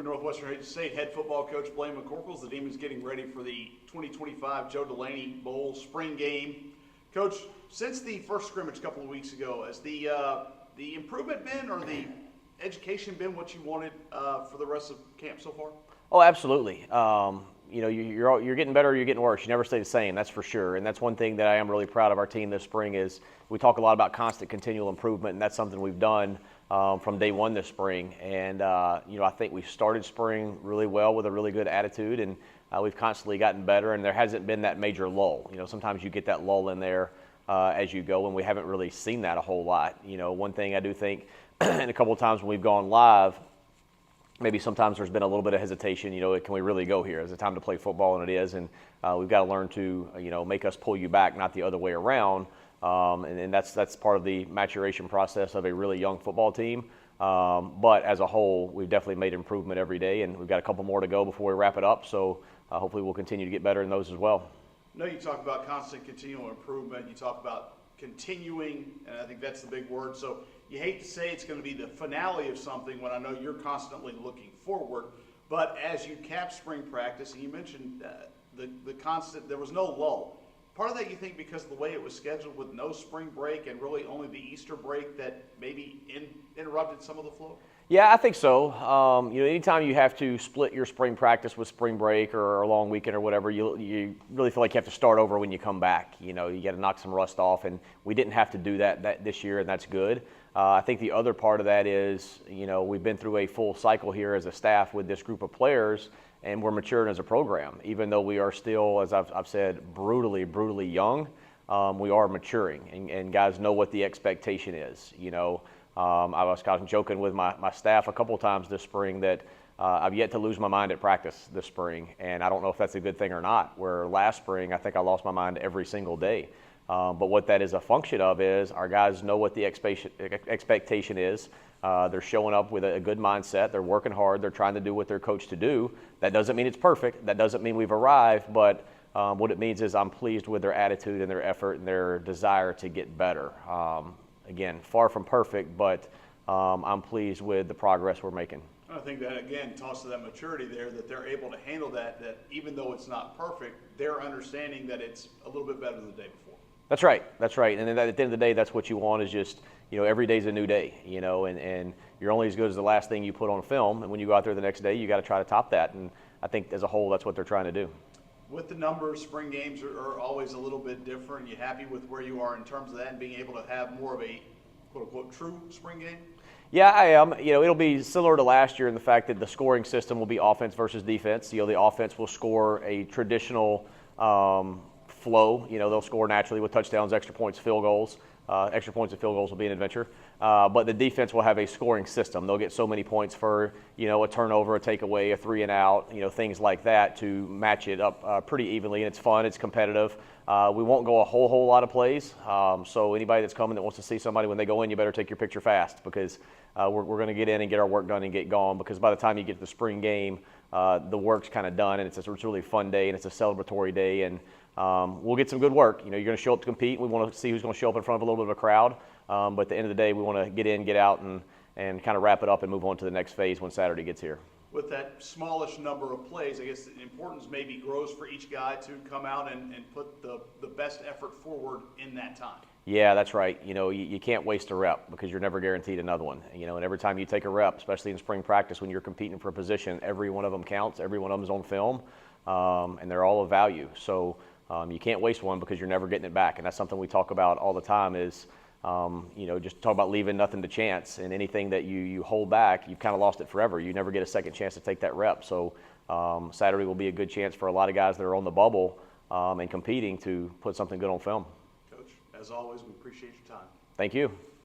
For Northwestern State head football coach Blaine McCorkle, the team is getting ready for the 2025 Joe Delaney Bowl spring game. Coach, since the first scrimmage a couple of weeks ago, has the improvement been, or the education been what you wanted for the rest of camp so far? Oh, absolutely. You're getting better or you're getting worse. You never stay the same, that's for sure. And that's one thing that I am really proud of our team this spring is we talk a lot about constant continual improvement, and that's something we've done from day one this spring. And, I think we started spring really well with a really good attitude, and we've constantly gotten better, and there hasn't been that major lull. Sometimes you get that lull in there as you go, and we haven't really seen that a whole lot. One thing I do think, and a couple of times when we've gone live, maybe sometimes there's been a little bit of hesitation, can we really go here? Is it time to play football? And it is, and we've got to learn to, make us pull you back, not the other way around. And that's part of the maturation process of a really young football team. But as a whole, we've definitely made improvement every day, and we've got a couple more to go before we wrap it up. So hopefully we'll continue to get better in those as well. I know you talk about constant continual improvement. You talk about continuing, and I think that's the big word. So you hate to say it's going to be the finale of something when I know you're constantly looking forward. But as you cap spring practice, and you mentioned the constant, there was no lull. Part of that, you think, because of the way it was scheduled with no spring break and really only the Easter break that maybe interrupted some of the flow? Yeah, I think so. Anytime you have to split your spring practice with spring break or a long weekend or whatever, you really feel like you have to start over when you come back. You got to knock some rust off, and we didn't have to do that this year, and that's good. I think the other part of that is, we've been through a full cycle here as a staff with this group of players, and we're maturing as a program. Even though we are still, as I've said, brutally young, we are maturing, and guys know what the expectation is. I was kind of joking with my staff a couple of times this spring that I've yet to lose my mind at practice this spring, and I don't know if that's a good thing or not, where last spring I think I lost my mind every single day. But what that is a function of is our guys know what the expectation is. They're showing up with a good mindset. They're working hard. They're trying to do what they're coached to do. That doesn't mean it's perfect. That doesn't mean we've arrived, but what it means is I'm pleased with their attitude and their effort and their desire to get better. Again, far from perfect, but I'm pleased with the progress we're making. I think that, again, talks to that maturity there, that they're able to handle that even though it's not perfect, they're understanding that it's a little bit better than the day before. That's right. And then at the end of the day, that's what you want is just, every day's a new day, and you're only as good as the last thing you put on film. And when you go out there the next day, you got to try to top that. And I think as a whole, that's what they're trying to do. With the numbers, spring games are always a little bit different. You happy with where you are in terms of that and being able to have more of a quote-unquote true spring game? Yeah, I am. It'll be similar to last year in the fact that the scoring system will be offense versus defense. The offense will score a traditional flow. They'll score naturally with touchdowns, extra points, field goals. Extra points and field goals will be an adventure. But the defense will have a scoring system. They'll get so many points for, a turnover, a takeaway, a 3 and out, things like that to match it up pretty evenly. And it's fun. It's competitive. We won't go a whole lot of plays. So anybody that's coming that wants to see somebody when they go in, you better take your picture fast because we're going to get in and get our work done and get gone because by the time you get to the spring game, the work's kind of done and it's a really fun day and it's a celebratory day and we'll get some good work. You're going to show up to compete. We want to see who's going to show up in front of a little bit of a crowd. But at the end of the day, we want to get in, get out, and kind of wrap it up and move on to the next phase when Saturday gets here. With that smallish number of plays, I guess the importance maybe grows for each guy to come out and put the best effort forward in that time. Yeah, that's right. You can't waste a rep because you're never guaranteed another one. And every time you take a rep, especially in spring practice when you're competing for a position, every one of them counts. Every one of them is on film, and they're all of value. So you can't waste one because you're never getting it back. And that's something we talk about all the time is, just talk about leaving nothing to chance. And anything that you hold back, you've kind of lost it forever. You never get a second chance to take that rep. So Saturday will be a good chance for a lot of guys that are on the bubble and competing to put something good on film. Coach, as always, we appreciate your time. Thank you.